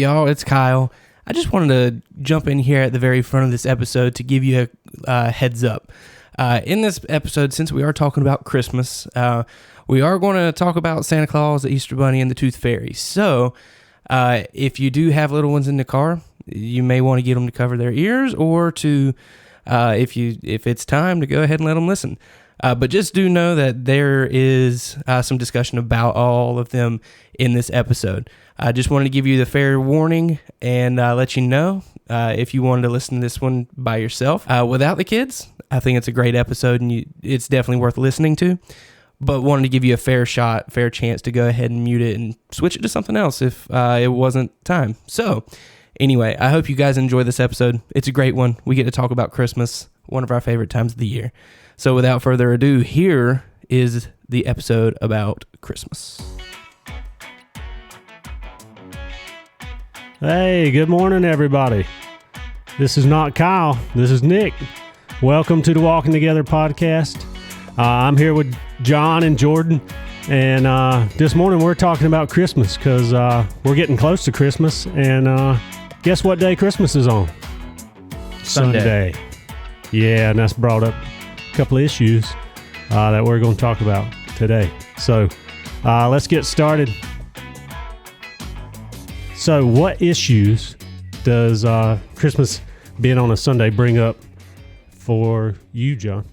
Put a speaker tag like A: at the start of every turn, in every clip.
A: Y'all, it's Kyle. I just wanted to jump in here at the very front of this episode to give you a heads up. In this episode, since we are talking about Christmas, we are going to talk about Santa Claus, the Easter Bunny, and the Tooth Fairy. So if you do have little ones in the car, you may want to get them to cover their ears, or to if it's time to go ahead and let them listen. But just do know that there is some discussion about all of them in this episode. I just wanted to give you the fair warning and let you know if you wanted to listen to this one by yourself. Without the kids, I think it's a great episode and it's definitely worth listening to. But wanted to give you a fair chance to go ahead and mute it and switch it to something else if it wasn't time. So anyway, I hope you guys enjoy this episode. It's a great one. We get to talk about Christmas, one of our favorite times of the year. So without further ado, here is the episode about Christmas.
B: Hey, good morning, everybody. This is not Kyle. This is Nick. Welcome to the Walking Together podcast. I'm here with John and Jordan, and this morning we're talking about Christmas because we're getting close to Christmas, and guess what day Christmas is on? Sunday. Yeah, and that's brought up a couple of issues that we're going to talk about today. So let's get started. So what issues does Christmas being on a Sunday bring up for you, John?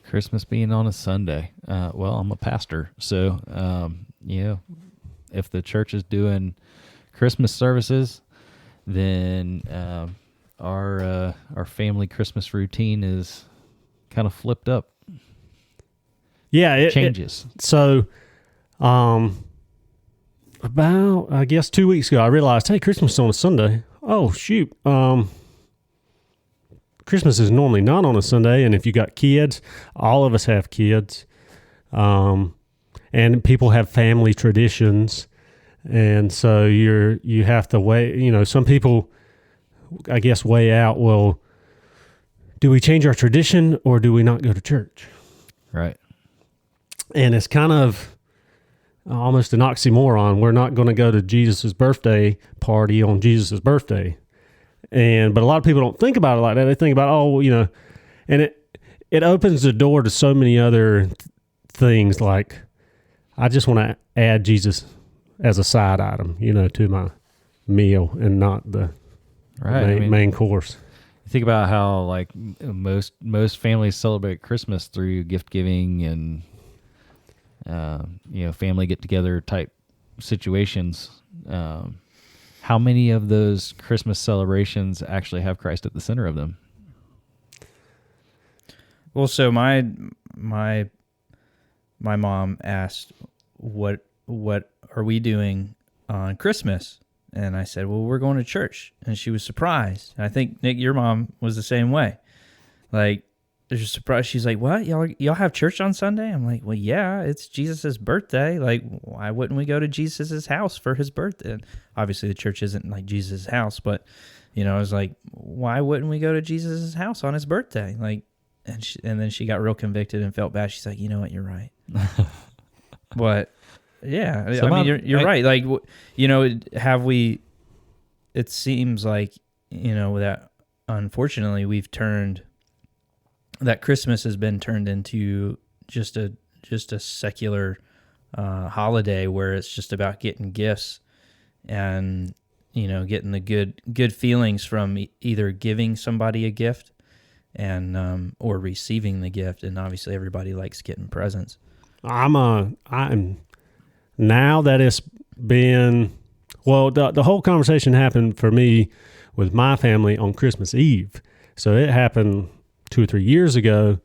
C: Christmas being on a Sunday. Well, I'm a pastor, so if the church is doing Christmas services, then our family Christmas routine is kind of flipped up.
B: Yeah, it
C: changes.
B: About, I guess, 2 weeks ago, I realized, hey, Christmas is on a Sunday. Oh, shoot. Christmas is normally not on a Sunday, and if you got kids, all of us have kids, and people have family traditions, and so you have to weigh, some people, I guess, weigh out, well, do we change our tradition or do we not go to church?
C: Right.
B: And it's kind of almost an oxymoron. We're not going to go to Jesus' birthday party on Jesus' birthday. But a lot of people don't think about it like that. They think about, and it opens the door to so many other things, like I just want to add Jesus as a side item, to my meal and not the main course.
C: Think about how like most families celebrate Christmas through gift giving and family get together type situations. How many of those Christmas celebrations actually have Christ at the center of them?
D: Well, so my mom asked, "What are we doing on Christmas?" And I said, "Well, we're going to church." And she was surprised. And I think, Nick, your mom was the same way. Like, there's a surprise. She's like, "What? Y'all have church on Sunday?" I'm like, "Well, yeah, it's Jesus' birthday. Like, why wouldn't we go to Jesus' house for his birthday?" And obviously, the church isn't like Jesus' house, but, I was like, why wouldn't we go to Jesus' house on his birthday? Like, and then she got real convicted and felt bad. She's like, "You know what? You're right." But, yeah,
C: So
D: you're right. Like, have we, it seems like, that unfortunately we've turned, that Christmas has been turned into just a secular holiday where it's just about getting gifts and, getting the good feelings from either giving somebody a gift and or receiving the gift. And obviously everybody likes getting presents.
B: I'm now that it's been, the whole conversation happened for me with my family on Christmas Eve. So it happened 2 or 3 years ago,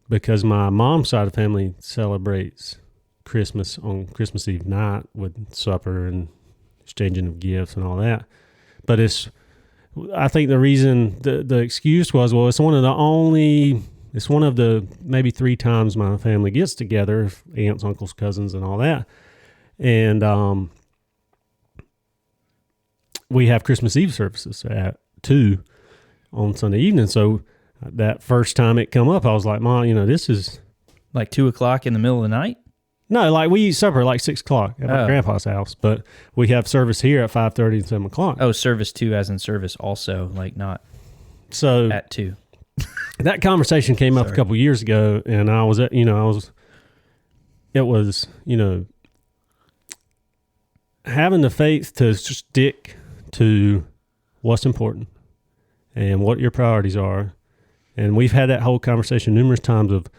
B: because my mom's side of the family celebrates Christmas on Christmas Eve night with supper and exchanging of gifts and all that. But I think the reason, the excuse was, well, it's one of the maybe 3 times my family gets together, aunts, uncles, cousins, and all that. And we have Christmas Eve services at 2 on Sunday evening. So that first time it come up, I was like, "Mom, this is..."
D: Like 2:00 in the middle of the night?
B: No, like we eat supper like 6 o'clock at my
D: Oh.
B: grandpa's house, but we have service here at 5:30 and 7 o'clock.
D: Oh, service 2 as in service also, like not
B: So
D: at 2.
B: that conversation came up a
D: Sorry.
B: couple years ago, and it was, having the faith to stick to what's important and what your priorities are. And we've had that whole conversation numerous times of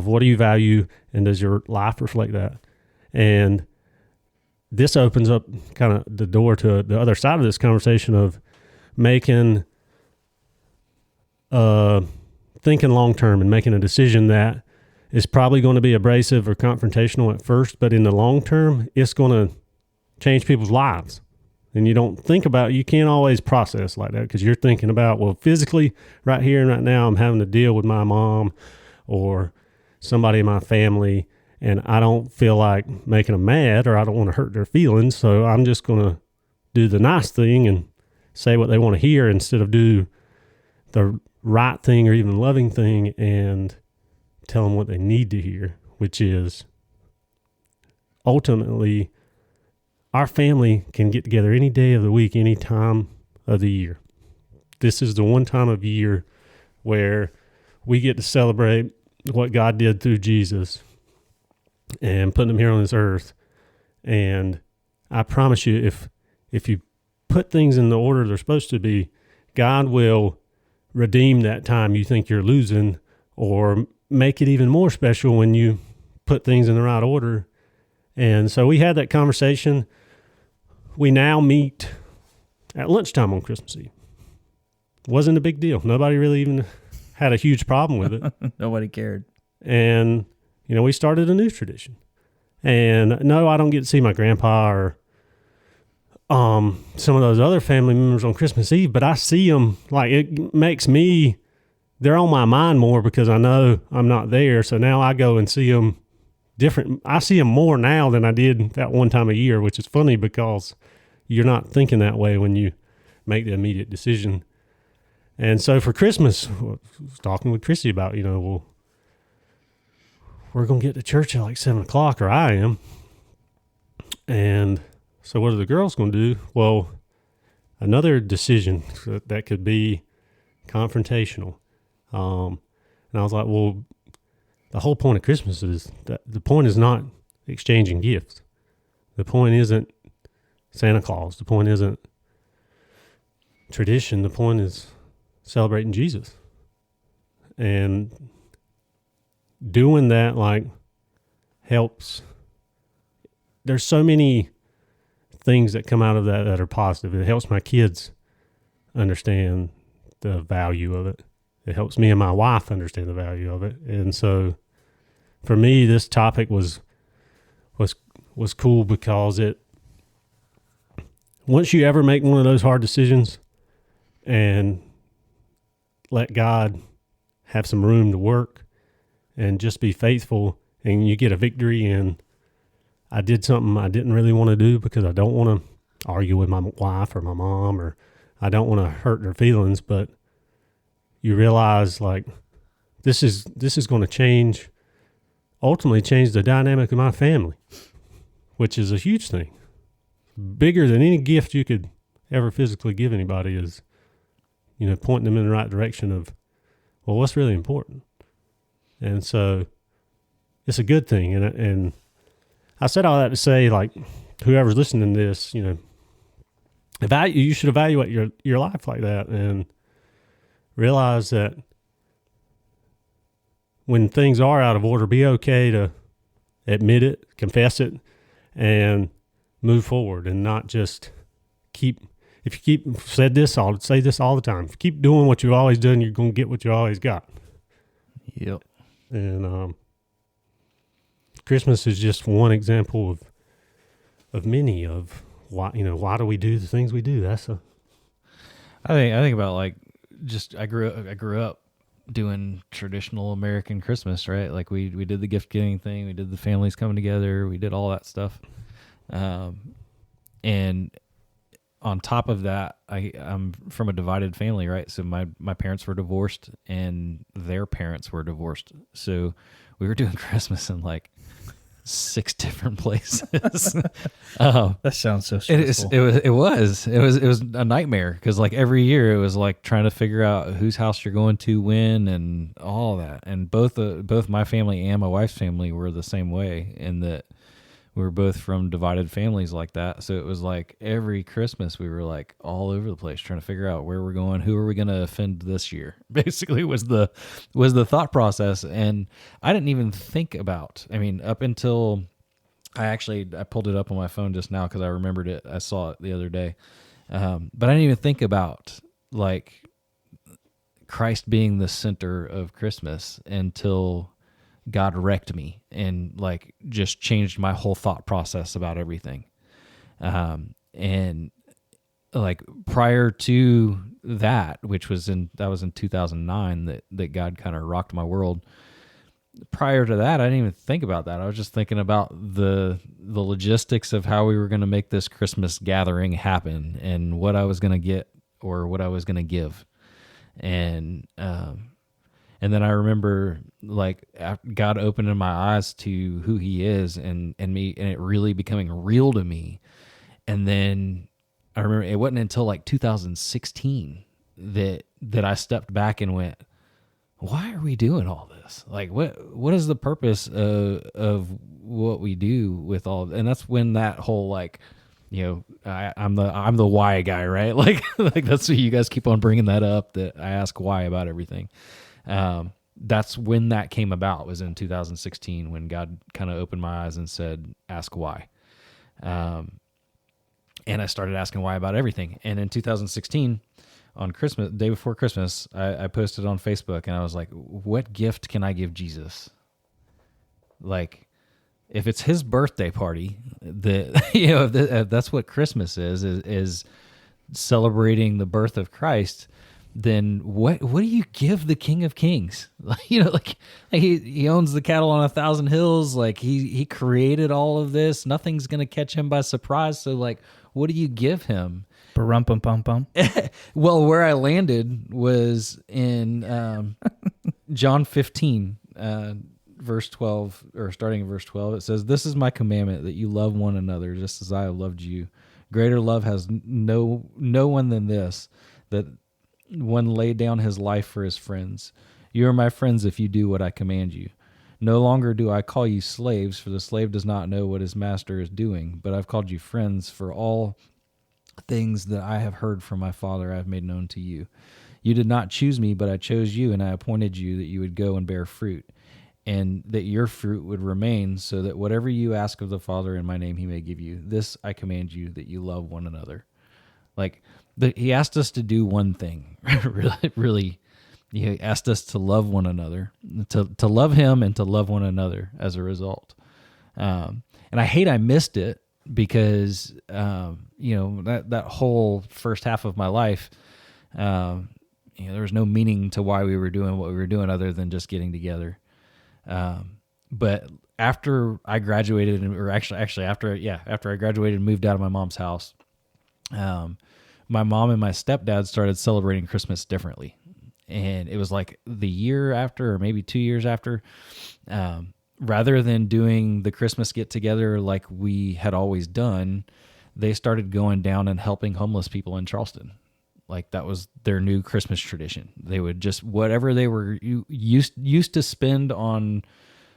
B: what do you value and does your life reflect that? And this opens up kind of the door to the other side of this conversation of making, thinking long-term and making a decision that is probably going to be abrasive or confrontational at first, but in the long term, it's going to change people's lives. And you can't always process like that because you're thinking about, well, physically right here and right now, I'm having to deal with my mom or somebody in my family, and I don't feel like making them mad or I don't want to hurt their feelings. So I'm just going to do the nice thing and say what they want to hear instead of do the right thing or even loving thing and tell them what they need to hear, which is ultimately our family can get together any day of the week, any time of the year. This is the one time of year where we get to celebrate what God did through Jesus and putting him here on this earth. And I promise you, if you put things in the order they're supposed to be, God will redeem that time you think you're losing or make it even more special when you put things in the right order. And so we had that conversation. We now meet at lunchtime on Christmas Eve. Wasn't a big deal. Nobody really even had a huge problem with it.
D: Nobody cared.
B: And, we started a new tradition. And no, I don't get to see my grandpa or some of those other family members on Christmas Eve, but I see them, like it makes me, they're on my mind more because I know I'm not there. So now I go and see them different. I see them more now than I did that one time a year, which is funny because you're not thinking that way when you make the immediate decision. And so for Christmas, I was talking with Chrissy about, well, we're going to get to church at like 7 o'clock, or I am. And so what are the girls going to do? Well, another decision that could be confrontational. And I was like, well, the whole point of Christmas is that the point is not exchanging gifts. The point isn't Santa Claus. The point isn't tradition. The point is celebrating Jesus. And doing that helps. There's so many things that come out of that are positive. It helps my kids understand the value of it. It helps me and my wife understand the value of it. And so for me, this topic was cool because once you ever make one of those hard decisions and let God have some room to work and just be faithful, and you get a victory, and I did something I didn't really want to do because I don't want to argue with my wife or my mom, or I don't want to hurt their feelings, but you realize this is going to ultimately change the dynamic of my family, which is a huge thing. Bigger than any gift you could ever physically give anybody is, pointing them in the right direction of, well, what's really important. And so it's a good thing. And I said all that to say, whoever's listening to this, you should evaluate your life like that and realize that when things are out of order, be okay to admit it, confess it, and move forward, and not just I'll say this all the time. If you keep doing what you've always done, you're going to get what you always got.
C: Yep.
B: And Christmas is just one example of many of why do we do the things we do. I
C: think about I grew up doing traditional American Christmas, right? Like we did the gift giving thing, we did the families coming together, we did all that stuff. And on top of that, I'm from a divided family, right? So my parents were divorced and their parents were divorced. So we were doing Christmas in 6 different places.
D: That sounds so stressful.
C: It was a nightmare because like every year it was like trying to figure out whose house you're going to when and all that. And both my family and my wife's family were the same way in that we were both from divided families like that. So it was like every Christmas we were like all over the place trying to figure out where we're going, who are we going to offend this year. Basically was the thought process. And I didn't even think about, I mean, up until I pulled it up on my phone just now because I remembered it. I saw it the other day. But I didn't even think about like Christ being the center of Christmas until God wrecked me and like just changed my whole thought process about everything. And like prior to that, which was in 2009 that God kind of rocked my world. Prior to that, I didn't even think about that. I was just thinking about the logistics of how we were going to make this Christmas gathering happen and what I was going to get or what I was going to give. And then I remember like God opening my eyes to who he is and me, and it really becoming real to me. And then I remember it wasn't until like 2016 that I stepped back and went, why are we doing all this? Like what is the purpose of what we do with all? And that's when that whole like, you know, I'm the why guy, right? Like that's what you guys keep on bringing that up, that I ask why about everything. That's when that came about, was in 2016 when God kind of opened my eyes and said, ask why. And I started asking why about everything. And in 2016 on Christmas, day before Christmas, I posted on Facebook and I was like, what gift can I give Jesus? Like, if it's his birthday party, if that's what Christmas is celebrating the birth of Christ, then what do you give the King of Kings? Like he owns the cattle on 1,000 hills. Like he created all of this. Nothing's gonna catch him by surprise. So like, what do you give him?
D: Ba-rum-pum-pum-pum.
C: Well, where I landed was in John 15, verse 12, or starting in verse 12. It says, "This is my commandment, that you love one another, just as I have loved you. Greater love has no one than this, that one laid down his life for his friends. You are my friends if you do what I command you. No longer do I call you slaves, for the slave does not know what his master is doing, but I've called you friends, for all things that I have heard from my Father I have made known to you. You did not choose me, but I chose you, and I appointed you that you would go and bear fruit, and that your fruit would remain, so that whatever you ask of the Father in my name he may give you. This I command you, that you love one another." Like, he asked us to do one thing, really. He asked us to love one another, to love him and to love one another as a result. And I hate I missed it because, that whole first half of my life, there was no meaning to why we were doing what we were doing other than just getting together. But after I graduated, after I graduated and moved out of my mom's house, my mom and my stepdad started celebrating Christmas differently. And it was like the year after, or maybe 2 years after, rather than doing the Christmas get together like we had always done, they started going down and helping homeless people in Charleston. Like that was their new Christmas tradition. They would just, whatever they were used to spend on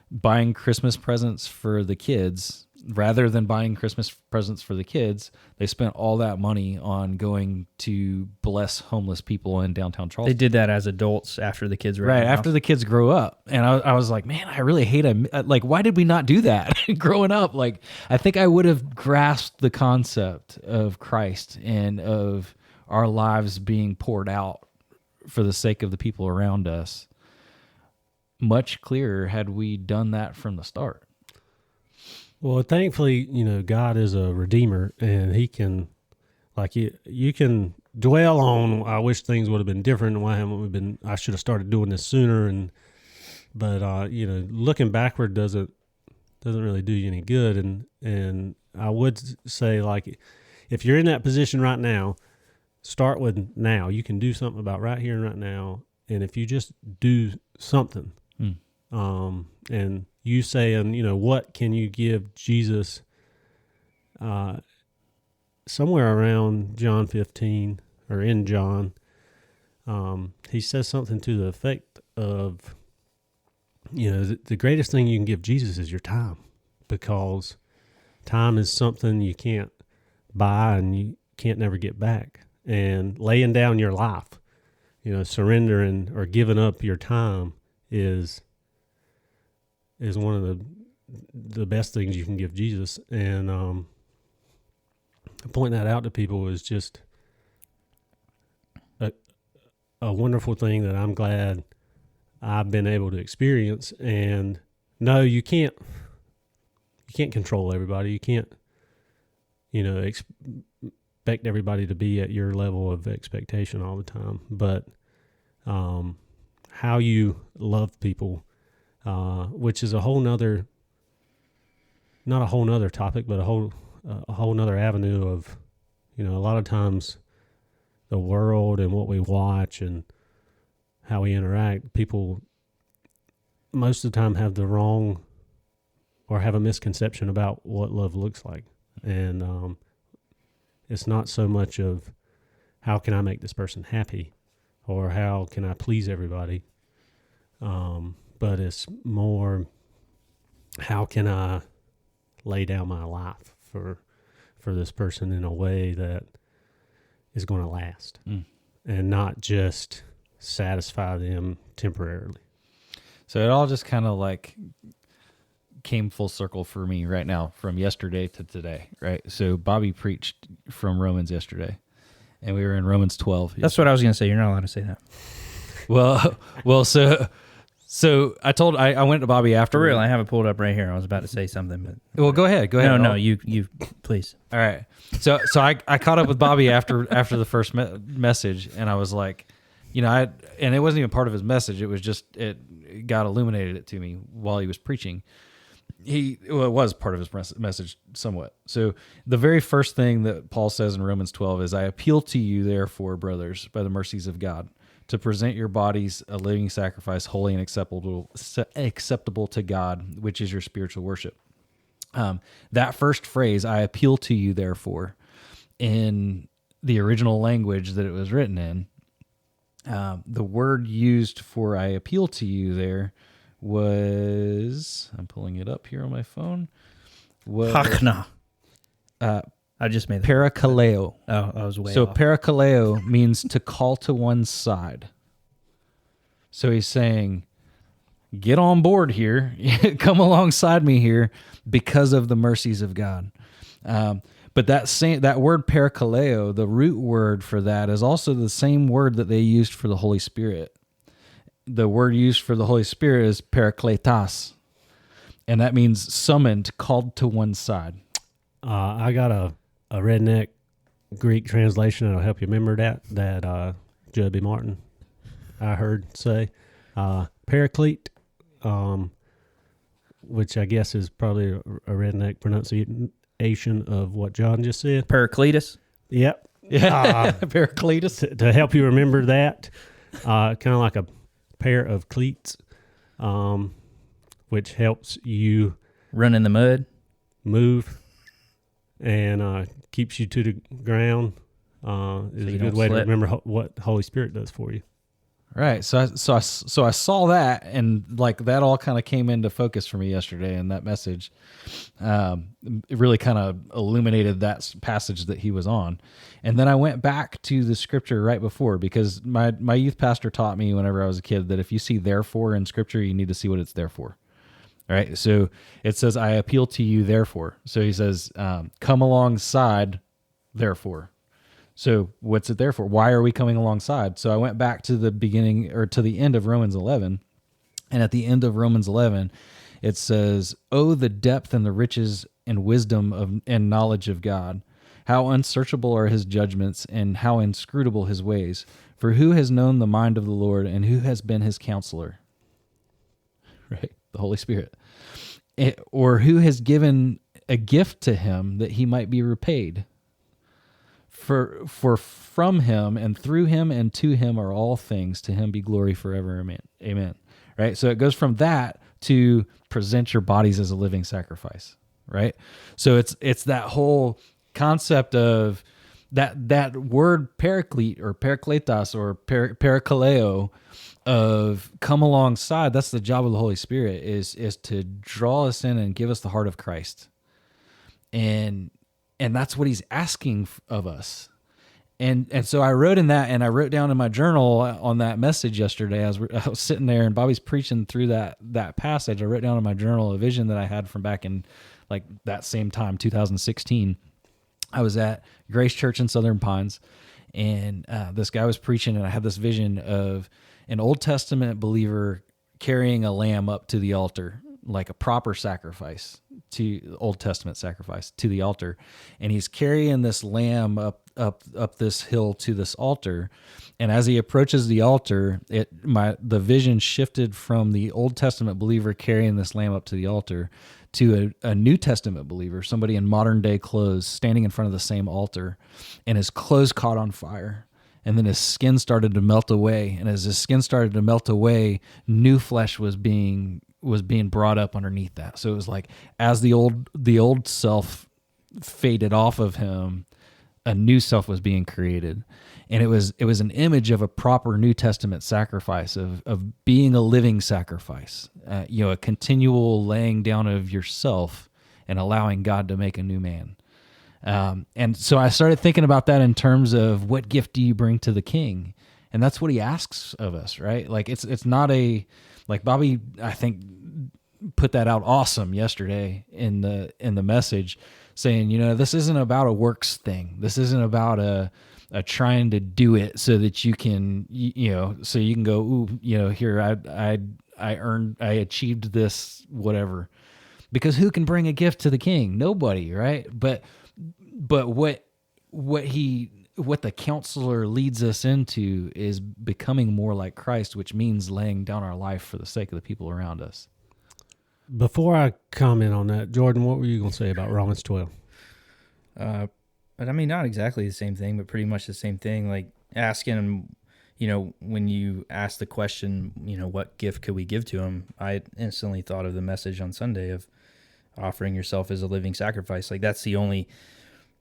C: buying Christmas presents for the kids, rather than buying Christmas presents for the kids, they spent all that money on going to bless homeless people in downtown Charleston.
D: They did that as adults after the kids were
C: right after the kids grow up. And I was like, man, I really hate like, why did we not do that growing up? Like, I think I would have grasped the concept of Christ and of our lives being poured out for the sake of the people around us much clearer had we done that from the start.
B: Well, thankfully, God is a redeemer, and he can, like, you can dwell on, I wish things would have been different, and why haven't we been, I should have started doing this sooner, but looking backward doesn't really do you any good, and I would say, like, if you're in that position right now, start with now. You can do something about right here and right now, and if you just do something, and you saying, what can you give Jesus? Somewhere around John 15 or in John, he says something to the effect of, the greatest thing you can give Jesus is your time, because time is something you can't buy and you can't never get back. And laying down your life, surrendering or giving up your time is one of the best things you can give Jesus. And point that out to people is just a wonderful thing that I'm glad I've been able to experience. And no, you can't control everybody. You can't, expect everybody to be at your level of expectation all the time. But how you love people, which is a whole nother, not a whole nother topic, but a whole nother avenue of, a lot of times the world and what we watch and how we interact, people most of the time have the wrong or have a misconception about what love looks like. And it's not so much of how can I make this person happy or how can I please everybody, but it's more how can I lay down my life for this person in a way that is going to last and not just satisfy them temporarily.
C: So it all just kind of like came full circle for me right now from yesterday to today, right? So Bobby preached from Romans yesterday, and we were in Romans 12.
D: That's what I was going to say. You're not allowed to say that.
C: Well, so I went to Bobby after.
D: For real, I have it pulled up right here. I was about to say something, but
C: well, go ahead.
D: No, you please.
C: All right. So I caught up with Bobby after the first message, and I was like, and it wasn't even part of his message. It was just God illuminated it to me while he was preaching. It was part of his message somewhat. So the very first thing that Paul says in Romans 12 is, I appeal to you, therefore, brothers, by the mercies of God, to present your bodies a living sacrifice, holy and acceptable to God, which is your spiritual worship. That first phrase, I appeal to you, therefore, in the original language that it was written in, the word used for I appeal to you there was, I'm pulling it up here on my phone, was
D: Hakna. I just made that.
C: Parakaleo.
D: Oh, I was way
C: So
D: off.
C: parakaleo means to call to one's side. So he's saying, get on board here, come alongside me here because of the mercies of God. But that word parakaleo, the root word for that is also the same word that they used for the Holy Spirit. The word used for the Holy Spirit is parakletos, and that means summoned, called to one side.
B: I got a redneck Greek translation that'll help you remember that J.B. Martin, I heard say. Paraclete, which I guess is probably a redneck pronunciation of what John just said.
D: Paracletus.
B: Yep.
C: Yeah, Paracletus.
B: To help you remember that, kind of like a pair of cleats, which helps you
D: Run in the mud.
B: move and keeps you to the ground. Is
D: you
B: a good
D: don't
B: way to
D: slip.
B: remember what the Holy Spirit does for you.
C: Right. So I saw that, and like that all kind of came into focus for me yesterday, and that message it really kind of illuminated that passage that he was on. And then I went back to the scripture right before, because my youth pastor taught me whenever I was a kid that if you see therefore in scripture, you need to see what it's there for. All right. So it says, I appeal to you, therefore. So he says, come alongside, therefore. So what's it there for? Why are we coming alongside? So I went back to the beginning, or to the end of Romans 11. And at the end of Romans 11, it says, oh, the depth and the riches and wisdom and knowledge of God. How unsearchable are his judgments and how inscrutable his ways. For who has known the mind of the Lord, and who has been his counselor? Right? The Holy Spirit. Or who has given a gift to him that he might be repaid? For from him and through him and to him are all things. To him be glory forever. Amen. Amen. Right? So it goes from that to present your bodies as a living sacrifice, right? So it's that whole concept of that word paraclete or parakletos or parakaleo of come alongside. That's the job of the Holy Spirit is to draw us in and give us the heart of Christ. And that's what he's asking of us. And so I wrote in that, and I wrote down in my journal on that message yesterday. I was sitting there, and Bobby's preaching through that passage. I wrote down in my journal a vision that I had from back in like that same time, 2016. I was at Grace Church in Southern Pines, and this guy was preaching, and I had this vision of an Old Testament believer carrying a lamb up to the altar, like a proper sacrifice, to Old Testament sacrifice to the altar, and he's carrying this lamb up this hill to this altar. And as he approaches the altar, the vision shifted from the Old Testament believer carrying this lamb up to the altar to a New Testament believer, somebody in modern day clothes, standing in front of the same altar, and his clothes caught on fire. And then his skin started to melt away. And as his skin started to melt away, new flesh was being brought up underneath that. So it was like as the old self faded off of him, a new self was being created. And it was an image of a proper New Testament sacrifice, of being a living sacrifice, a continual laying down of yourself and allowing God to make a new man. And so I started thinking about that in terms of what gift do you bring to the King? And that's what he asks of us, right? Like it's not like Bobby, I think, put that out awesome yesterday in the message, saying, this isn't about a works thing. This isn't about a trying to do it so that you can, so you can go, ooh, here I achieved this, whatever. Because who can bring a gift to the King? Nobody, right? But what the counselor leads us into is becoming more like Christ, which means laying down our life for the sake of the people around us.
B: Before I comment on that, Jordan, what were you going to say about Romans 12?
D: But I mean, not exactly the same thing, but pretty much the same thing. Like asking him, when you ask the question, what gift could we give to him? I instantly thought of the message on Sunday of offering yourself as a living sacrifice. Like that's the only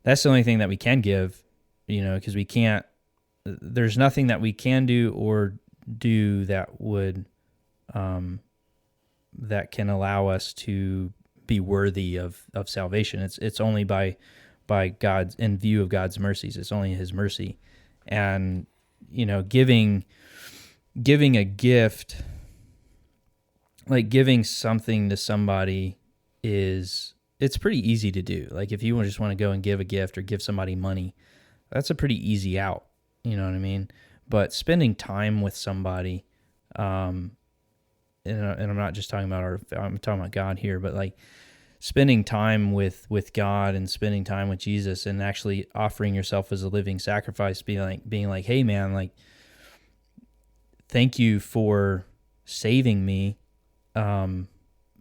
D: thing that we can give, because we can't, there's nothing that we can do or do that would, that can allow us to be worthy of salvation. It's only by God's, in view of God's mercies. It's only his mercy. And, giving a gift, like giving something to somebody it's pretty easy to do. Like if you just want to go and give a gift or give somebody money, that's a pretty easy out. You know what I mean? But spending time with somebody, and I'm not just talking about I'm talking about God here, but like spending time with God and spending time with Jesus and actually offering yourself as a living sacrifice, being like, hey man, like, thank you for saving me.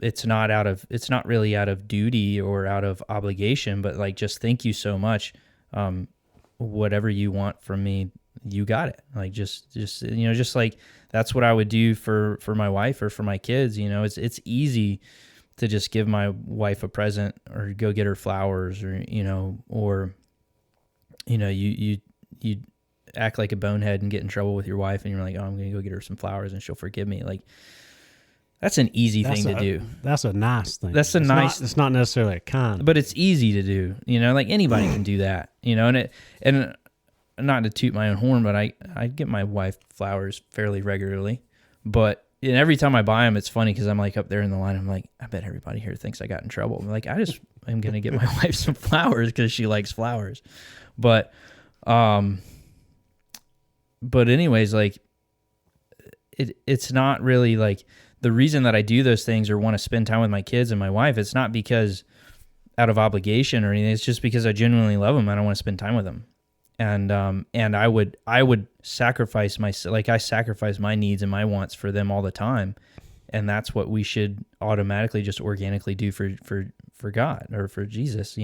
D: It's not really out of duty or out of obligation, but like, just thank you so much. Whatever you want from me, you got it. Like, just like, that's what I would do for my wife or for my kids. It's easy to just give my wife a present or go get her flowers or you act like a bonehead and get in trouble with your wife and you're like, oh, I'm going to go get her some flowers and she'll forgive me. Like, that's an easy thing to do.
B: That's a nice thing.
D: It's
B: not necessarily a kind,
D: but it's easy to do. Like anybody can do that. And not to toot my own horn, but I get my wife flowers fairly regularly. But every time I buy them, it's funny because I'm like up there in the line. I'm like, I bet everybody here thinks I got in trouble. I'm like, I just am gonna get my wife some flowers because she likes flowers. But anyways, like it's not really like. The reason that I do those things or want to spend time with my kids and my wife, it's not because out of obligation or anything. It's just because I genuinely love them and I want to spend time with them. And I would sacrifice I sacrifice my needs and my wants for them all the time. And that's what we should automatically just organically do for God or for Jesus.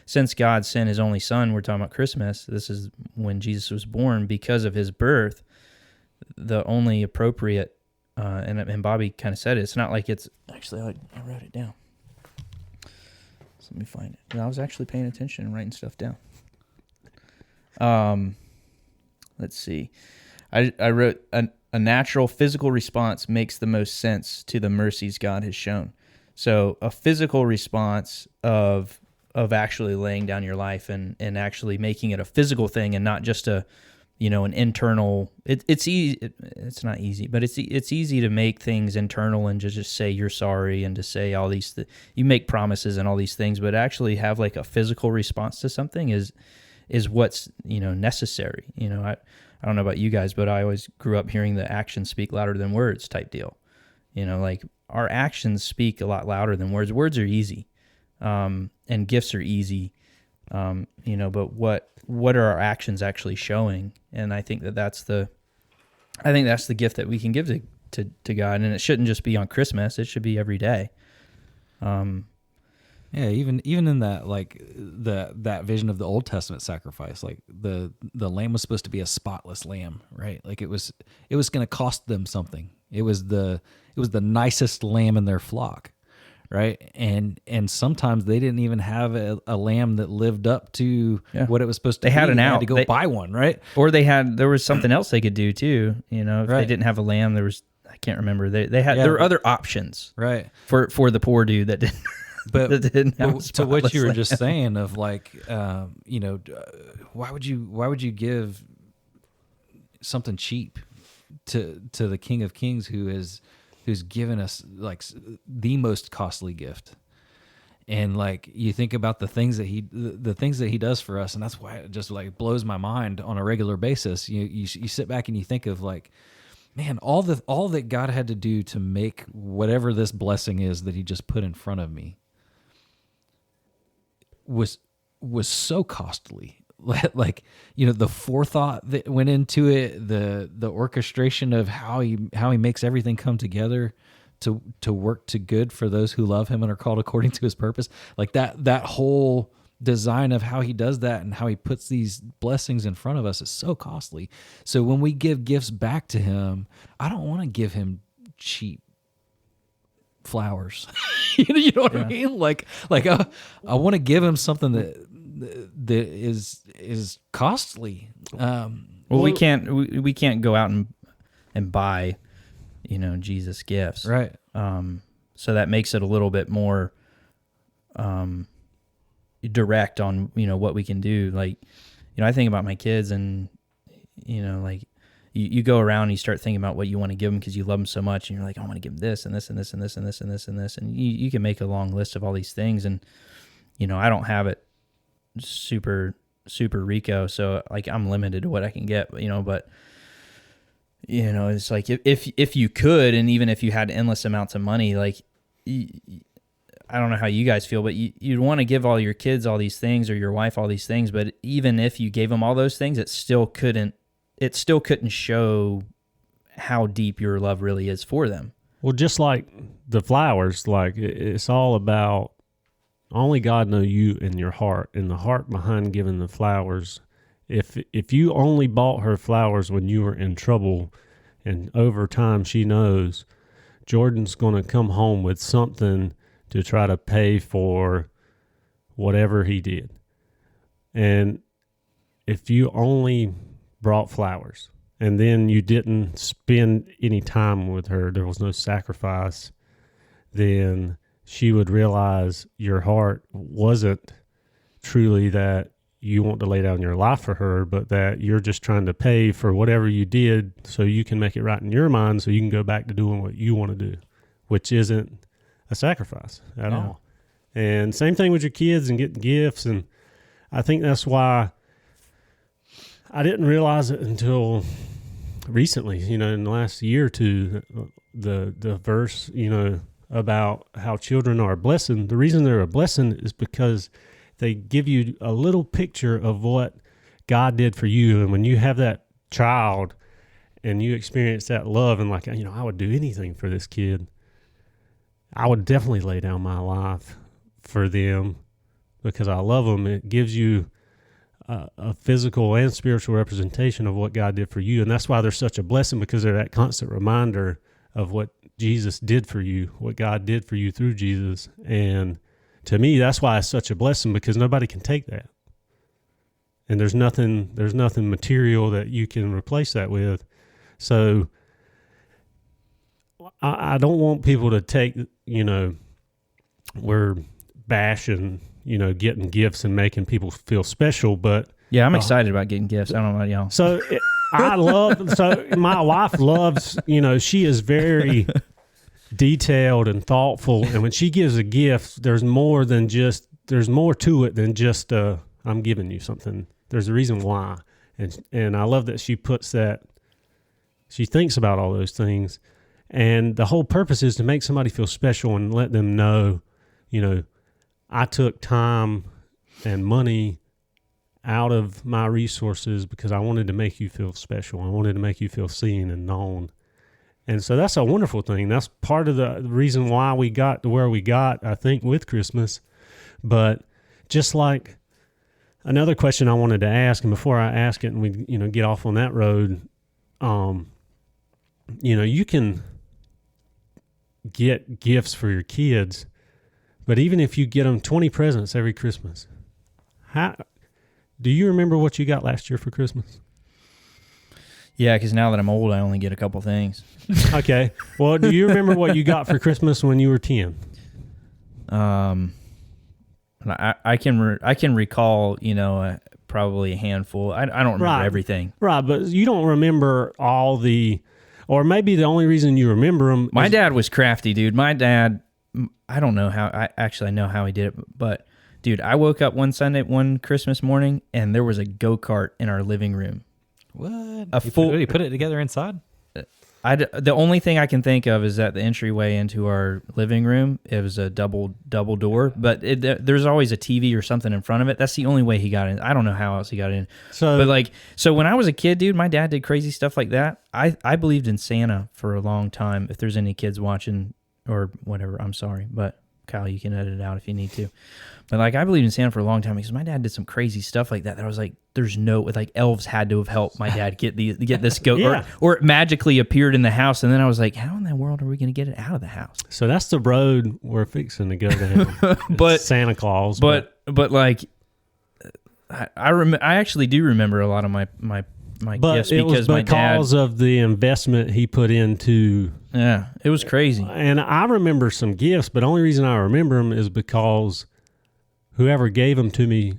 D: Since God sent his only son, we're talking about Christmas. This is when Jesus was born. Because of his birth, the only appropriate and Bobby kind of said it. It's not like it's actually I wrote it down. So let me find it. And I was actually paying attention and writing stuff down. Let's see. I wrote a natural physical response makes the most sense to the mercies God has shown. So a physical response of actually laying down your life and actually making it a physical thing and not just an internal. It's easy. It's not easy, but it's easy to make things internal and just say you're sorry and to say all these. You make promises and all these things, but actually have like a physical response to something is what's necessary. I don't know about you guys, but I always grew up hearing the actions speak louder than words type deal. Like our actions speak a lot louder than words. Words are easy, and gifts are easy, but what are our actions actually showing? And I think that's the gift that we can give to God, and it shouldn't just be on Christmas. It should be every day.
C: Yeah, even in that, like that vision of the Old Testament sacrifice, like the lamb was supposed to be a spotless lamb, right? Like it was going to cost them something. It was the nicest lamb in their flock, right? And sometimes they didn't even have a lamb that lived up to what it was supposed to be.
D: They had an out.
C: They had to go buy one, right?
D: Or there was something else they could do too. If
C: Right.
D: they didn't have a lamb, I can't remember. There were other options,
C: Right?
D: for the poor dude that didn't.
C: But
D: to
C: what you were just saying of like, why would you give something cheap to the King of Kings who's given us like the most costly gift? And like you think about the things that he does for us, and that's why it just like blows my mind on a regular basis. You sit back and you think of like, man, all that God had to do to make whatever this blessing is that he just put in front of me was so costly. Like, the forethought that went into it, the orchestration of how he makes everything come together to work to good for those who love him and are called according to his purpose. Like that whole design of how he does that and how he puts these blessings in front of us is so costly. So when we give gifts back to him, I don't want to give him cheap flowers. You know what I mean? Like I want to give him something that is costly.
D: We can't go out and buy, Jesus gifts,
C: right?
D: So that makes it a little bit more direct on what we can do. Like, I think about my kids, and like you go around and you start thinking about what you want to give them because you love them so much, and you're like, I want to give them this and this and this and this and this and this and this, and you can make a long list of all these things, and I don't have it super Rico, so like I'm limited to what I can get, but it's like if you could, and even if you had endless amounts of money, like I don't know how you guys feel, but you'd want to give all your kids all these things or your wife all these things, but even if you gave them all those things, it still couldn't show how deep your love really is for them.
B: Well, just like the flowers, like it's all about only God knows you and your heart, and the heart behind giving the flowers. If you only bought her flowers when you were in trouble, and over time she knows Jordan's going to come home with something to try to pay for whatever he did. And if you only brought flowers and then you didn't spend any time with her, there was no sacrifice, then she would realize your heart wasn't truly that you want to lay down your life for her, but that you're just trying to pay for whatever you did so you can make it right in your mind so you can go back to doing what you want to do, which isn't a sacrifice at all. And same thing with your kids and getting gifts. And I think that's why I didn't realize it until recently, in the last year or two, the verse, about how children are a blessing. The reason they're a blessing is because they give you a little picture of what God did for you. And when you have that child and you experience that love and like, I would do anything for this kid, I would definitely lay down my life for them because I love them. It gives you a physical and spiritual representation of what God did for you. And that's why they're such a blessing, because they're that constant reminder of what Jesus did for you, what God did for you through Jesus. And to me, that's why it's such a blessing, because nobody can take that. And there's nothing material that you can replace that with. So I don't want people to take, we're bashing, getting gifts and making people feel special, but
D: Yeah, I'm excited about getting gifts. I don't know about y'all.
B: so my wife loves, she is very detailed and thoughtful. And when she gives a gift, there's more to it than just, I'm giving you something. There's a reason why. And I love that she puts that, she thinks about all those things. And the whole purpose is to make somebody feel special and let them know, I took time and money out of my resources because I wanted to make you feel special. I wanted to make you feel seen and known. And so that's a wonderful thing. That's part of the reason why we got to where we got, I think, with Christmas. But just like another question I wanted to ask, and before I ask it and we, get off on that road, you can get gifts for your kids, but even if you get them 20 presents every Christmas, do you remember what you got last year for Christmas?
D: Yeah, because now that I'm old, I only get a couple things.
B: Okay. Well, do you remember what you got for Christmas when you were 10?
D: I can recall, probably a handful. I don't remember everything.
B: Right, but you don't remember all or maybe the only reason you remember them.
D: My dad was crafty, dude. My dad, I don't know how. I know how he did it, but dude, I woke up one Christmas morning, and there was a go-kart in our living room.
C: What?
D: You
C: put it together inside?
D: The only thing I can think of is that the entryway into our living room, it was a double door, but there's always a TV or something in front of it. That's the only way he got in. I don't know how else he got in. So when I was a kid, dude, my dad did crazy stuff like that. I believed in Santa for a long time. If there's any kids watching or whatever, I'm sorry, but Kyle, you can edit it out if you need to. But I believed in Santa for a long time because my dad did some crazy stuff like that. That I was like, elves had to have helped my dad get this goat,
B: Yeah.
D: or it magically appeared in the house. And then I was like, how in the world are we going to get it out of the house?
B: So that's the road we're fixing to go down.
D: But
B: Santa Claus.
D: But I actually do remember a lot of my gifts because my dad,
B: because of the investment he put into.
D: Yeah, it was crazy.
B: And I remember some gifts, but the only reason I remember them is because whoever gave them to me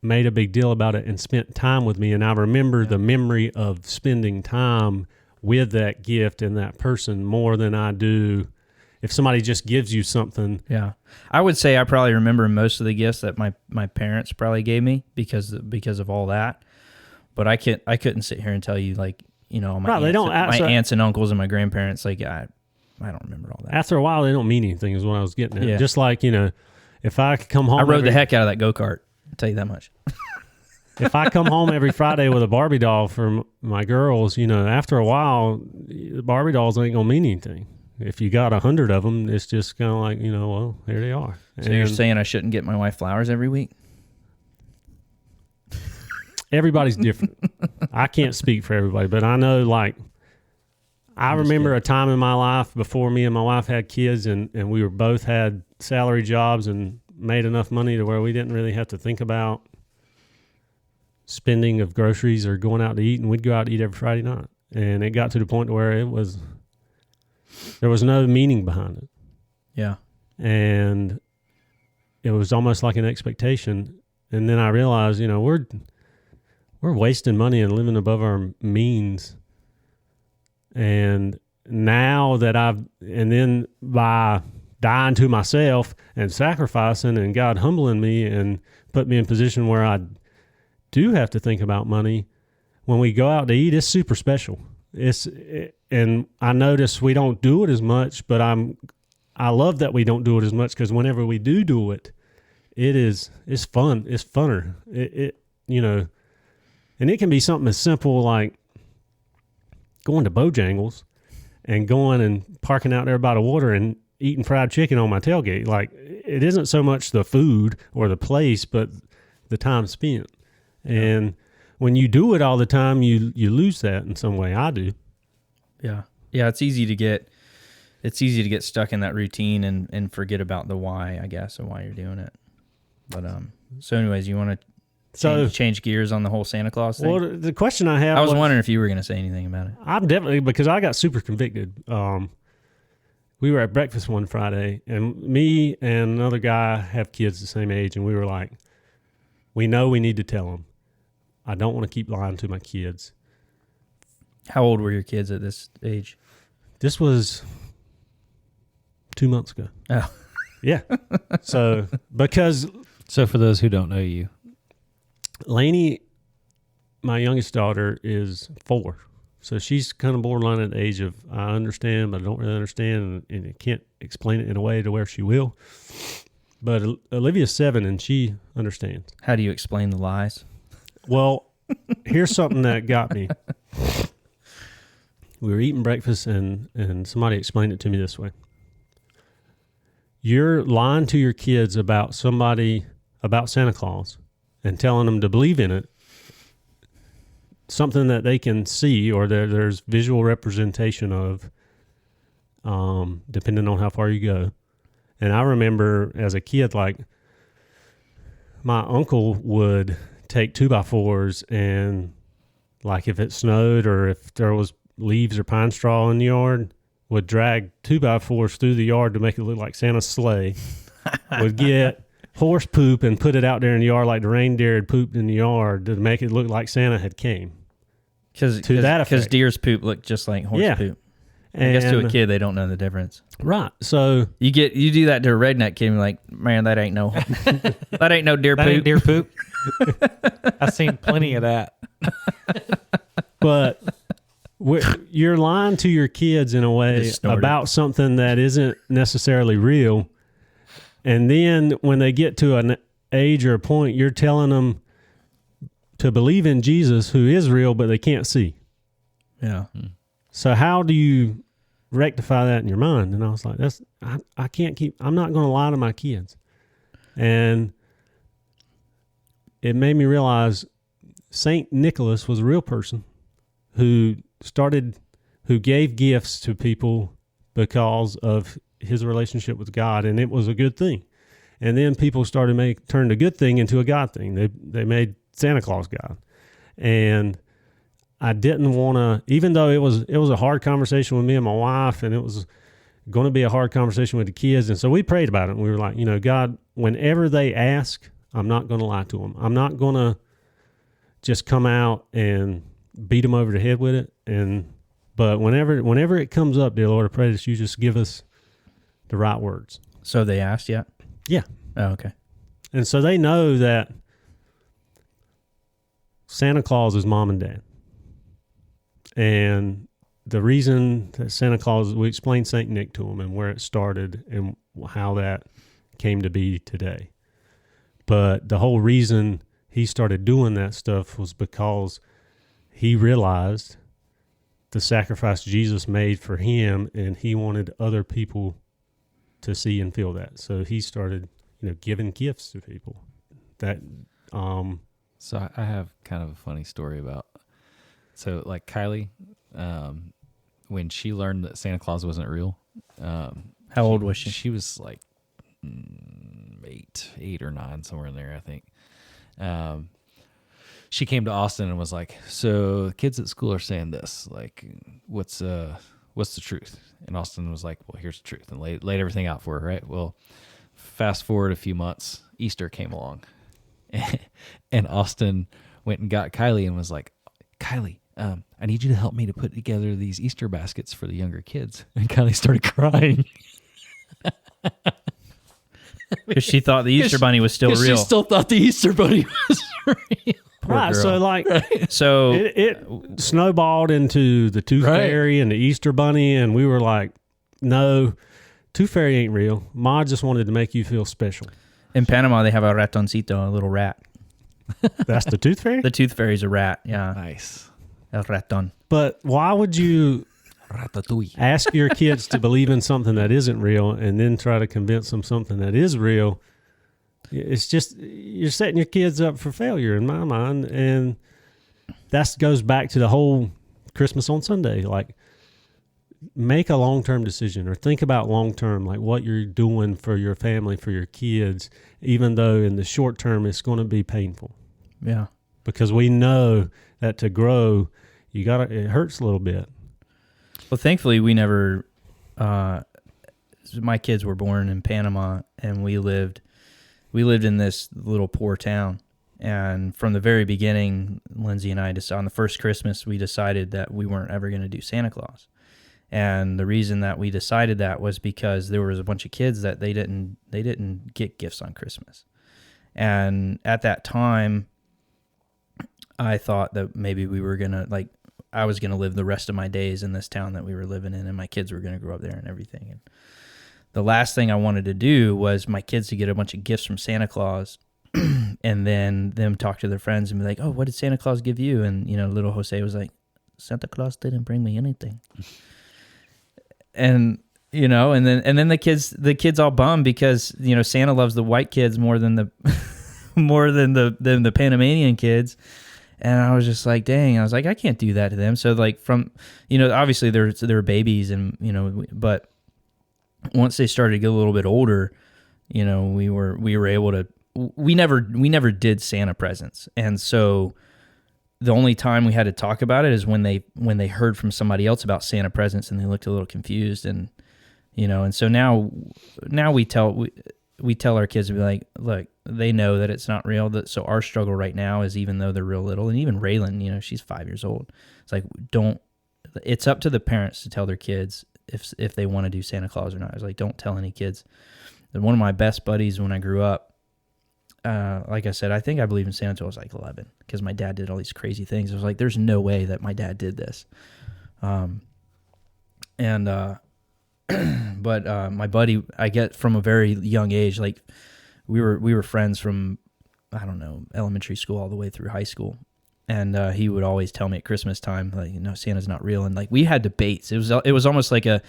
B: made a big deal about it and spent time with me. And I remember the memory of spending time with that gift and that person more than I do if somebody just gives you something.
D: Yeah. I would say I probably remember most of the gifts that my parents probably gave me because of all that. But I couldn't sit here and tell you my aunts and uncles and my grandparents, I don't remember all that.
B: After a while, they don't mean anything is what I was getting at.
D: Yeah.
B: Just like, if I could come home.
D: I rode the heck out of that go-kart. I'll tell you that much.
B: If I come home every Friday with a Barbie doll for my girls, after a while, Barbie dolls ain't going to mean anything. If you got 100 of them, it's just kind of like, well, here they are.
D: So you're saying I shouldn't get my wife flowers every week?
B: Everybody's different. I can't speak for everybody, but I know, I remember a time in my life before me and my wife had kids, and we were both had salary jobs and made enough money to where we didn't really have to think about spending of groceries or going out to eat, and we'd go out to eat every Friday night. And it got to the point where there was no meaning behind it.
D: Yeah.
B: And it was almost like an expectation. And then I realized, we're wasting money and living above our means. And now that and then by dying to myself and sacrificing and God humbling me and put me in a position where I do have to think about money, when we go out to eat, it's super special. And I notice we don't do it as much, but I love that we don't do it as much, because whenever we do it, it's fun. It's funner. And it can be something as simple like going to Bojangles and going and parking out there by the water and eating fried chicken on my tailgate. It isn't so much the food or the place, but the time spent. And when you do it all the time, you lose that in some way. I do.
D: Yeah. Yeah, it's easy to get stuck in that routine and forget about the why, I guess, and why you're doing it. But so anyways, you want to change gears on the whole Santa Claus thing?
B: Well, the question I have,
D: I was wondering if you were going to say anything about it.
B: I'm definitely, because I got super convicted. We were at breakfast one Friday, and me and another guy have kids the same age, and we were like, we know we need to tell them. I don't want to keep lying to my kids.
D: How old were your kids at this age?
B: This was 2 months ago.
D: Oh.
B: Yeah. So
C: for those who don't know you,
B: Lainey, my youngest daughter, is 4. So she's kind of borderline at the age of I understand, but I don't really understand, and I can't explain it in a way to where she will. But Olivia's 7, and she understands.
D: How do you explain the lies?
B: Well, here's something that got me. We were eating breakfast, and somebody explained it to me this way. You're lying to your kids about Santa Claus and telling them to believe in it, something that they can see or there's visual representation of, depending on how far you go. And I remember as a kid, like, my uncle would take 2x4s and, like, if it snowed or if there was leaves or pine straw in the yard, would drag 2x4s through the yard to make it look like Santa's sleigh. Would get horse poop and put it out there in the yard like the reindeer had pooped in the yard to make it look like Santa had came.
D: Because deer's poop looked just like horse poop. I guess to a kid, they don't know the difference.
B: Right. So
D: you do that to a redneck kid, and you're like, man, that ain't no deer poop.
C: Ain't deer poop. I've seen plenty of that.
B: But you're lying to your kids in a way about something that isn't necessarily real. And then when they get to an age or a point, you're telling them to believe in Jesus, who is real, but they can't see.
D: Yeah.
B: So how do you rectify that in your mind? And I was like, I'm not going to lie to my kids. And it made me realize Saint Nicholas was a real person who gave gifts to people because of his relationship with God, and it was a good thing. And then people started turned a good thing into a God thing. They made Santa Claus God. And I didn't want to, even though it was a hard conversation with me and my wife, and it was going to be a hard conversation with the kids. And so we prayed about it, and we were like, God, whenever they ask, I'm not going to lie to them. I'm not going to just come out and beat them over the head with it. But whenever it comes up, dear Lord, I pray that you just give us the right words.
D: So they asked yet?
B: Yeah.
D: Oh, okay. And
B: so they know that Santa Claus is mom and dad. And the reason that Santa Claus, we explained St. Nick to them and where it started and how that came to be today. But the whole reason he started doing that stuff was because he realized the sacrifice Jesus made for him, and he wanted other people to see and feel that. So he started, giving gifts to people.
C: So I have kind of a funny story about. So like Kylie, when she learned that Santa Claus wasn't real,
D: how old was she?
C: She was like 8 or 9, somewhere in there, I think. She came to Austin and was like, so the kids at school are saying this, like, what's the truth? And Austin was like, well, here's the truth, and laid everything out for her, right? Well, fast forward a few months, Easter came along, and Austin went and got Kylie and was like, Kylie, I need you to help me to put together these Easter baskets for the younger kids. And Kylie started crying.
D: Because she thought the Easter Bunny was still real.
C: She still thought the Easter Bunny was real.
B: Right,
C: Right.
D: So
B: it snowballed into the Tooth Fairy and the Easter Bunny, and we were like, no, Tooth Fairy ain't real. Ma just wanted to make you feel special.
D: In Panama, they have a ratoncito, a little rat.
B: That's the Tooth Fairy?
D: The Tooth Fairy's a rat, yeah.
C: Nice.
D: El raton.
B: But why would you ask your kids to believe in something that isn't real and then try to convince them something that is real? It's just, you're setting your kids up for failure in my mind. And that goes back to the whole Christmas on Sunday. Like, make a long-term decision or think about long-term, like what you're doing for your family, for your kids, even though in the short term it's going to be painful.
D: Yeah.
B: Because we know that to grow, it hurts a little bit.
D: Well, thankfully we never, my kids were born in Panama, and we lived in this little poor town. And from the very beginning, Lindsay and I on the first Christmas, we decided that we weren't ever going to do Santa Claus. And the reason that we decided that was because there was a bunch of kids that they didn't get gifts on Christmas. And at that time, I thought that maybe we were going to, I was going to live the rest of my days in this town that we were living in, and my kids were going to grow up there and everything. And the last thing I wanted to do was my kids to get a bunch of gifts from Santa Claus and then them talk to their friends and be like, oh, what did Santa Claus give you? And, little Jose was like, Santa Claus didn't bring me anything. And, and then the kids all bummed because, Santa loves the white kids more than the Panamanian kids. And I was just like, dang, I was like, I can't do that to them. So from, obviously they were babies and, but once they started to get a little bit older, we were able to, we never did Santa presents. And so the only time we had to talk about it is when they heard from somebody else about Santa presents and they looked a little confused. And, and so now we tell our kids to be like, look, they know that it's not real. So our struggle right now is, even though they're real little, and even Raylan, she's 5 years old. It's like, it's up to the parents to tell their kids if they want to do Santa Claus or not. I was like, don't tell any kids. And one of my best buddies when I grew up, like I said, I think I believed in Santa until I was like 11 because my dad did all these crazy things. I was like, there's no way that my dad did this. But my buddy, I get from a very young age, like we were friends from, I don't know, elementary school all the way through high school. And he would always tell me at Christmas time, like, no, Santa's not real. And we had debates. It was almost like a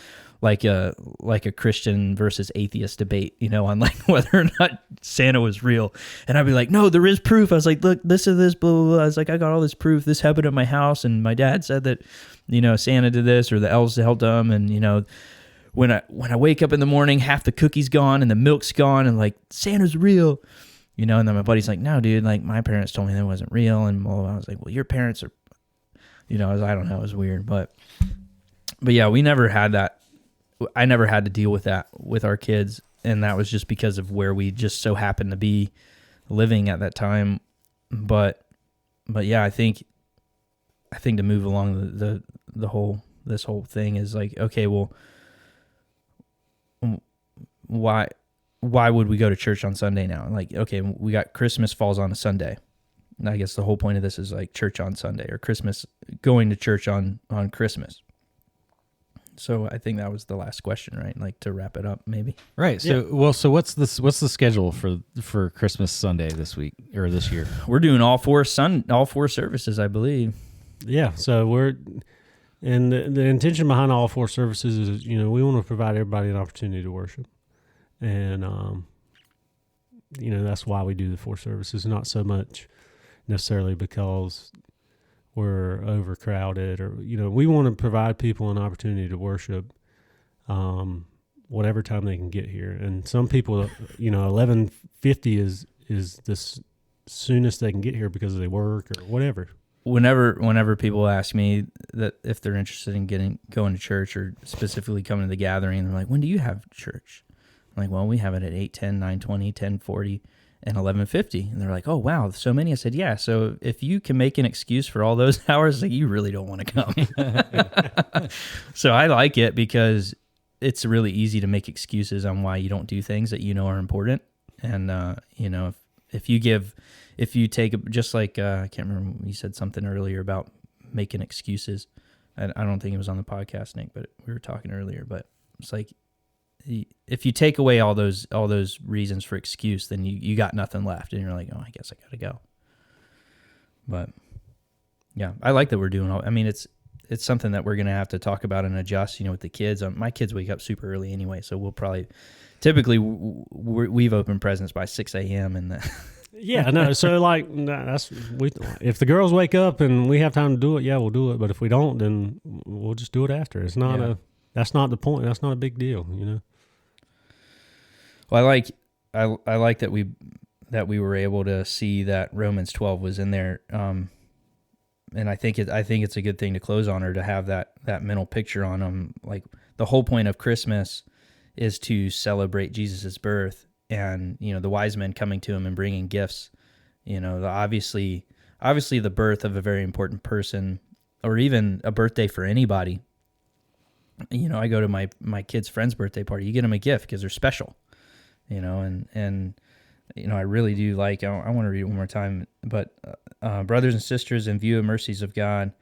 D: Christian versus atheist debate, on whether or not Santa was real. And I'd be like, no, there is proof. I was like, look, this is this, blah, blah, blah. I was like, I got all this proof. This happened at my house, and my dad said that, Santa did this, or the elves helped him. And, when I wake up in the morning, half the cookie's gone and the milk's gone, and Santa's real. And then my buddy's like, no, dude, my parents told me that it wasn't real. And blah, blah, blah. I was like, well, your parents are, I don't know, it was weird. But yeah, we never had that. I never had to deal with that with our kids. And that was just because of where we just so happened to be living at that time. But yeah, I think to move along this whole thing is like, okay, well, why would we go to church on Sunday now? Okay, we got Christmas falls on a Sunday. And I guess the whole point of this is church on Sunday, or Christmas, going to church on Christmas. So I think that was the last question, right? To wrap it up, maybe.
C: Right. So, yeah. So what's the schedule for Christmas Sunday this week or this year?
D: We're doing all four services, I believe.
B: Yeah. So and the intention behind all four services is, we want to provide everybody an opportunity to worship. And, that's why we do the four services, not so much necessarily because we're overcrowded or, we want to provide people an opportunity to worship whatever time they can get here. And some people, 11:50 is the soonest they can get here because they work or whatever.
D: Whenever people ask me that if they're interested in going to church or specifically coming to the gathering, they're like, when do you have church? I'm like, well, we have it at 8:10, 9:20, 10:40, and 11:50. And they're like, oh, wow, so many? I said, yeah. So if you can make an excuse for all those hours, you really don't want to come. So I like it because it's really easy to make excuses on why you don't do things that are important. And, if you take, just like, I can't remember, you said something earlier about making excuses. I don't think it was on the podcast, Nick, but we were talking earlier, but it's like, if you take away all those reasons for excuse, then you got nothing left, and you're like, oh, I guess I gotta go. But yeah, I like that we're doing all. I mean, it's something that we're gonna have to talk about and adjust. With the kids. My kids wake up super early anyway, so we'll probably typically we've opened presents by 6 a.m. and.
B: Yeah, no. So if the girls wake up and we have time to do it, yeah, we'll do it. But if we don't, then we'll just do it after. It's not that's not the point. That's not a big deal, you know.
D: Well, I like that we were able to see that Romans 12 was in there, and I think it's a good thing to close on, or to have that mental picture on them. Like, the whole point of Christmas is to celebrate Jesus' birth, and the wise men coming to him and bringing gifts. Obviously the birth of a very important person, or even a birthday for anybody. I go to my kid's friend's birthday party. You get them a gift because they're special. And I really do like, I want to read it one more time, but brothers and sisters, in view of mercies of God,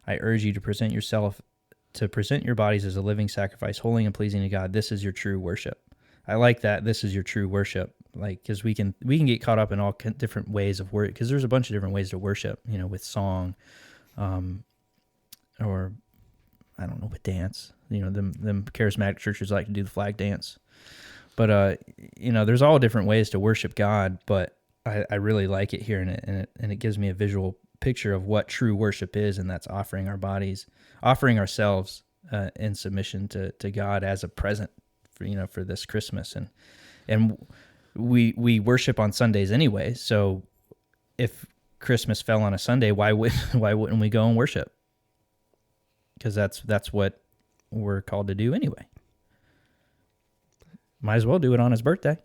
D: I urge you to present your bodies as a living sacrifice, holy and pleasing to God. This is your true worship. I like that. This is your true worship. Like, because we can get caught up in all different ways of worship, because there's a bunch of different ways to worship, with song, or I don't know, with dance. Them charismatic churches like to do the flag dance. But, there's all different ways to worship God, but I really like it here, and it gives me a visual picture of what true worship is, and that's offering our bodies, offering ourselves in submission to God as a present for this Christmas. And we worship on Sundays anyway, so if Christmas fell on a Sunday, why wouldn't we go and worship? Because that's what we're called to do anyway. Might as well do it on his birthday.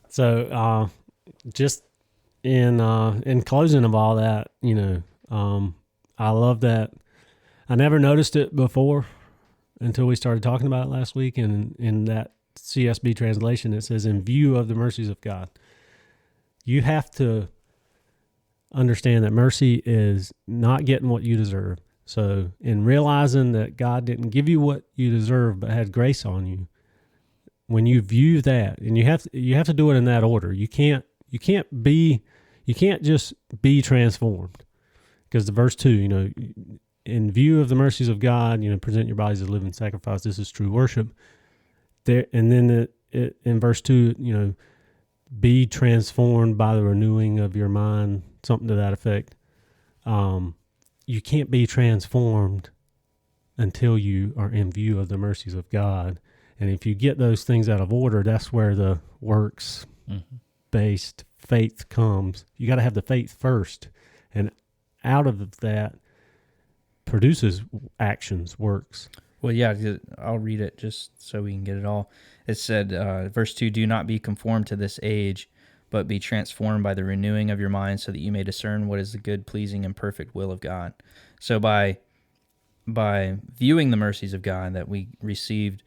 B: So, just in closing of all that, I love that. I never noticed it before until we started talking about it last week. And in that CSB translation, it says, "In view of the mercies of God." You have to understand that mercy is not getting what you deserve. So, in realizing that God didn't give you what you deserve, but had grace on you, when you view that, and you have to do it in that order. You can't just be transformed, because the verse 2, in view of the mercies of God, present your bodies as a living sacrifice. This is true worship. There, and then in verse 2, be transformed by the renewing of your mind, something to that effect. You can't be transformed until you are in view of the mercies of God. And if you get those things out of order, that's where the works-based faith comes. You got to have the faith first, and out of that produces actions, works.
D: Well, yeah, I'll read it just so we can get it all. It said, verse 2, "Do not be conformed to this age, but be transformed by the renewing of your mind, so that you may discern what is the good, pleasing, and perfect will of God." So by viewing the mercies of God, that we received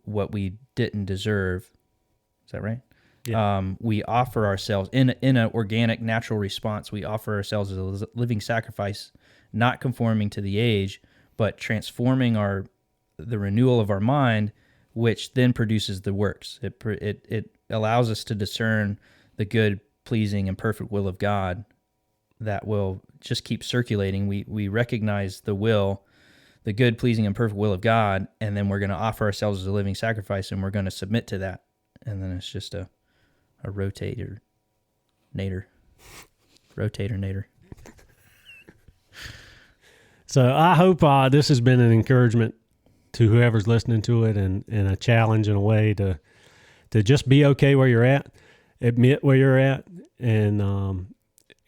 D: what we didn't deserve, is that right? Yeah. We offer ourselves in an organic, natural response. We offer ourselves as a living sacrifice, not conforming to the age, but transforming the renewal of our mind, which then produces the works. It allows us to discern the good, pleasing, and perfect will of God that will just keep circulating. We recognize the good, pleasing, and perfect will of God, and then we're going to offer ourselves as a living sacrifice, and we're going to submit to that. And then it's just a rotator nader.
B: So I hope this has been an encouragement to whoever's listening to it, and a challenge in a way to just be okay where you're at, admit where you're at, and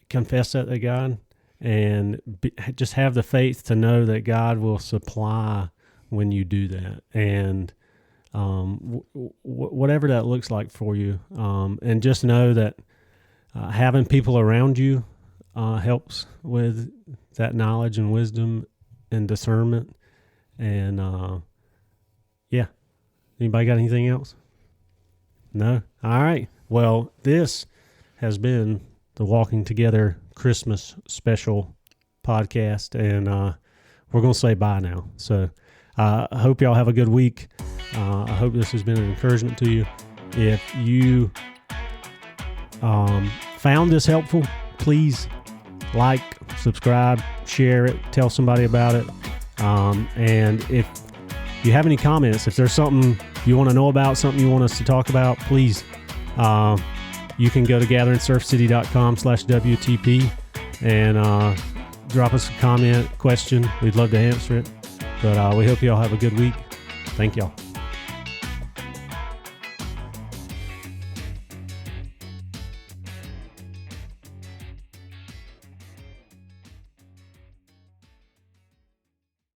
B: confess that to God. And just have the faith to know that God will supply when you do that. And whatever that looks like for you. And just know that having people around you helps with that knowledge and wisdom and discernment. And yeah. Anybody got anything else? No? All right. Well, this has been the Walking Together Christmas special podcast, and we're going to say bye now. So I hope y'all have a good week. I hope this has been an encouragement to you. If you found this helpful, please like, subscribe, share it, tell somebody about it. And if you have any comments, if there's something you want to know about, something you want us to talk about, please, you can go to gatheringsurfcity.com/WTP and drop us a comment, question. We'd love to answer it. But we hope y'all have a good week. Thank y'all.